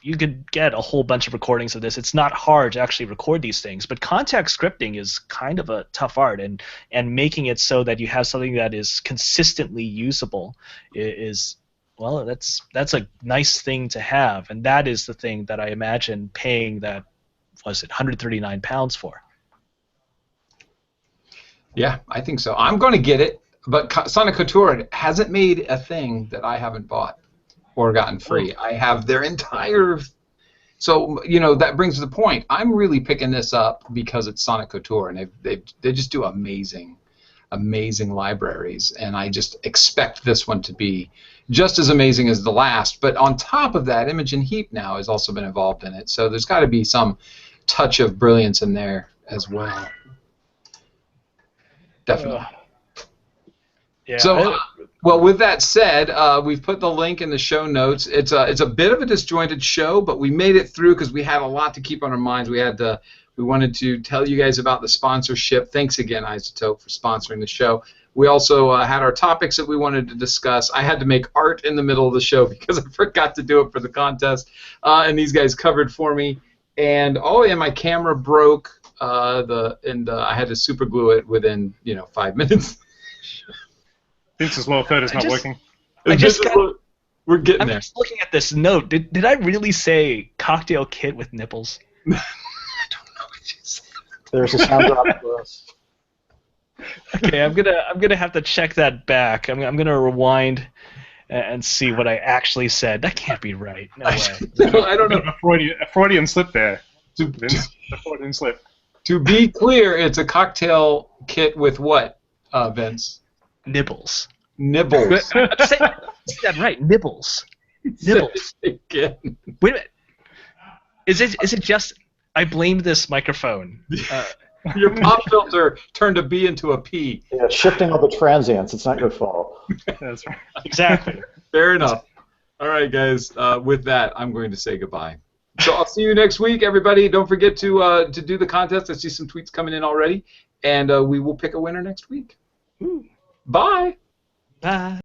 You could get a whole bunch of recordings of this. It's not hard to actually record these things, but contact scripting is kind of a tough art, and making it so that you have something that is consistently usable is, well, that's a nice thing to have, and that is the thing that I imagine paying that, was it 139 pounds for. Yeah, I think so. I'm going to get it, but Sonic Couture hasn't made a thing that I haven't bought or gotten free. I have their entire... So, that brings to the point. I'm really picking this up because it's Sonic Couture, and they just do amazing libraries, and I just expect this one to be just as amazing as the last. But on top of that, Imogen Heap now has also been involved in it, so there's got to be some touch of brilliance in there as well. Definitely. Yeah. So, well, with that said, we've put the link in the show notes. It's a bit of a disjointed show, but we made it through because we had a lot to keep on our minds. We wanted to tell you guys about the sponsorship. Thanks again, Isotope, for sponsoring the show. We also had our topics that we wanted to discuss. I had to make art in the middle of the show because I forgot to do it for the contest, and these guys covered for me. And my camera broke. I had to super glue it within 5 minutes. Vince's lower third is not working. We're getting there. I'm just looking at this note. Did I really say cocktail kit with nipples? I don't know what you said. There's a sound drop for us. Okay, I'm gonna have to check that back. I'm gonna rewind and see what I actually said. That can't be right. No way. I don't know. A Freudian slip there. Vince, a Freudian slip. To be clear, it's a cocktail kit with what, Vince? Nibbles. Nibbles. Say that right. Nibbles. Nibbles. Again. Wait a minute. Is it just I blamed this microphone? Your pop filter turned a B into a P. Yeah, shifting all the transients. It's not your fault. That's right. Exactly. Fair enough. All right, guys. With that, I'm going to say goodbye. So I'll see you next week, everybody. Don't forget to do the contest. I see some tweets coming in already, and we will pick a winner next week. Bye. Bye.